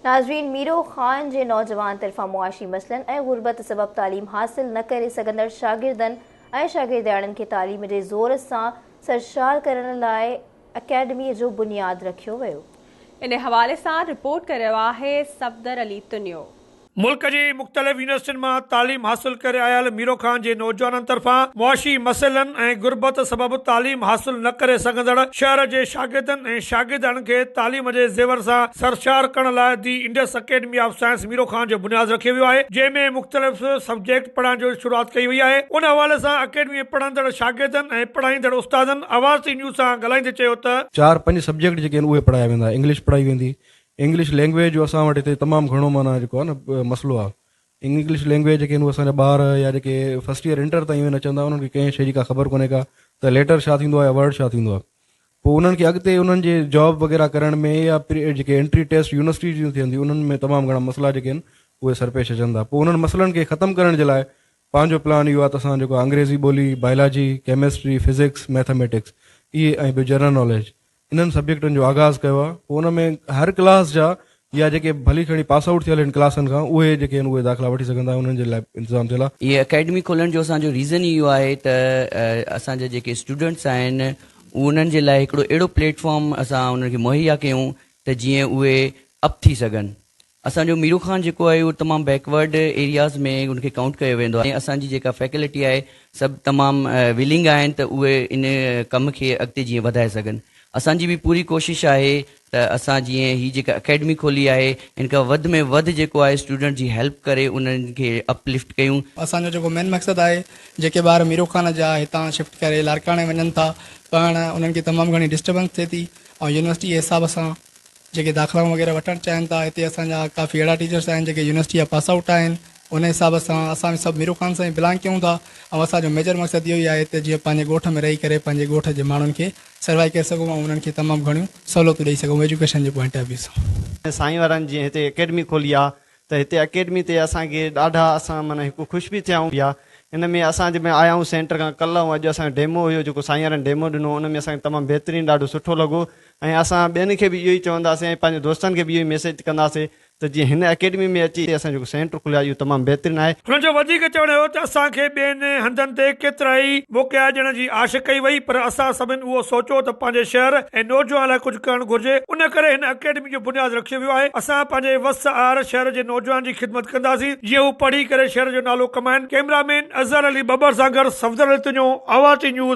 नाज़रीन, मीरो ख़ान जे नौजवान तरफ़ां मुआशी मसइलनि ऐं गुरबत सबब तालीम हासिल न करे सघंदड़ शागिर्दनि ऐं शागिर्दियाणियुनि खे तालीम जे ज़ोर सां सरशार करण लाइ अकेडमीअ जो बुनियादु रखियो वियो। इन हवाले सां रिपोर्ट करियो आहे सफदर अली तुनियो। मुल्क जी मुख़्तलिफ़ यूनिवर्सिटियुनि मां तालीम हासिल करे आयल मीरो ख़ान जे नौजवाननि तरफ़ां मुआशी मसइलनि ऐं गुरबत सबब तालीम हासिल न करे सघंदड़ शहर जे शागिर्दनि ऐं शागिर्दियाणियुनि खे तालीम जे ज़ेवर सां सरशार करण लाइ दी Indus Academy of Science Miro Khan जो बुनियादु रखियो वियो आहे, जंहिंमें मुख़्तलिफ़ सब्जेक्ट पढ़ाइण जो शुरूआत कई वई आहे। उन हवाले सां अकेडमी में पढ़ंदड़ शागिर्दनि ऐं पढ़ाईंदड़ उस्तादनि आवाज़ न्यूज़ सां ॻाल्हाईंदे चयो त 4-5 सब्जेक्ट जेके आहिनि उहे पढ़ाया वेंदा। इंग्लिश पढ़ाई वेंदी। इंग्लिश लैंग्वेज जो असां वटि हिते तमामु घणो माना जेको आहे न मसइलो आहे। इंग्लिश लैंग्वेज जेके आहिनि उहे असांजा ॿार या जेके फर्स्ट ईयर इंटर ताईं न चवंदा उन्हनि खे कंहिं शइ जी का ख़बर कोन्हे का त लेटर छा थींदो आहे या वर्ड छा थींदो आहे। पोइ उन्हनि खे अॻिते उन्हनि जे जॉब वग़ैरह करण में या जेके एंट्री टेस्ट यूनिवर्सिटी जूं थियंदी उन्हनि में तमामु घणा मसइला जेके आहिनि उहे सरपेश अचनि था। पोइ उन्हनि मसइलनि खे ख़तमु करण जे लाइ पंहिंजो प्लान इहो आहे त असां जेको अंग्रेज़ी ॿोली, बायोलॉजी, केमिस्ट्री, फिज़िक्स, मैथमेटिक्स इहे ऐं ॿियो जनरल नॉलेज इन्हनि सब्जेक्टनि जो आगाज़ कयो आहे। पोइ उन में हर क्लास जा या जेके भली खणी पास आउट थियल आहिनि क्लासनि खां उहे जेके आहिनि उहे दाख़िला वठी सघंदा, उन्हनि जे लाइ इंतज़ाम थियल आहे। ये अकेडमी खोलण जो असांजो रीज़न इहो आहे त असांजा जेके स्टूडेंट्स आहिनि उन्हनि जे लाइ हिकिड़ो अहिड़ो प्लेटफॉर्म असां उन्हनि खे मुहैया कयूं त जीअं उहे अप थी सघनि। असांजो मीरो ख़ान जेको आहे उहो तमामु बैकवर्ड एरियाज़ में उनखे काउंट कयो वेंदो आहे। असांजी जेका फैकल्टी आहे सभु तमामु विलिंग आहिनि त उहे इन कम खे अॻिते जीअं वधाए सघनि। असांजी बि पूरी कोशिशि आहे त असां जीअं ही जेका अकेडमी खोली आहे इन खां वधि में वधि जेको आहे स्टूडेंट जी हेल्प करे उन्हनि खे अपलिफ्ट कयूं। असांजो जेको मेन मक़सदु आहे जेके ॿार मीरो ख़ान जा हितां शिफ्ट करे लारकाणे वञनि था पढ़णु उन्हनि खे तमामु घणी डिस्टर्बेंस थिए थी ऐं यूनिवर्सिटी जे हिसाब सां जेके दाख़िला वग़ैरह वठणु चाहिनि था। हिते असांजा काफ़ी अहिड़ा टीचर्स आहिनि जेके यूनिवर्सिटी जा पास आउट आहिनि। उन हिसाब सां असां सभु मीरो ख़ान सां ई बिलोंग कयूं था ऐं असांजो मेजर मक़सदु इहो ई आहे हिते जीअं पंहिंजे ॻोठ में रही करे पंहिंजे ॻोठ जे माण्हुनि खे सर्वाइव करे सघूं ऐं उन्हनि खे तमामु घणियूं सहूलियतूं ॾेई सघूं education J point of view सां। साईं वारनि जीअं हिते अकेडमी खोली आहे त हिते अकेडमी ते असांखे ॾाढा असां माना हिकु ख़ुशि बि थिया आहियूं। इन में असां जंहिंमें आया आहियूं सेंटर खां कल्ह ऐं अॼु असांजो डेमो हुयो जेको साईं वारनि डेमो ॾिनो उन में असांखे तमामु बहितरीनु ॾाढो सुठो लॻो ऐं असां ॿियनि खे बि इहो ई चवंदासीं ऐं पंहिंजे दोस्तनि खे बि इहो ई मैसेज कंदासीं त जीअं हिन अकेडमी में अची असां जेको सेंटर खुलियो आहे इहो तमामु बहितरीनु आहे। हुननि जो वधीक चवणु हो त असांखे ॿियनि हंधनि ते केतिरा ई मौक़ा ॾियण जी आश कई वई पर असां सभिनि उहो सोचियो त पंहिंजे शहर ऐं नौजवान लाइ कुझु करणु घुर्जे। उन करे हिन अकेडमी जो बुनियादु रखियो वियो आहे। असां पंहिंजे वस आर शहर जे नौजवान जी ख़िदमत कंदासीं जीअं हू पढ़ी करे शहर जो नालो कमाइनि। कैमरामैन अज़हर अली बबर सां गॾु सफदर अली तुनियो, आवाज़ न्यूज़।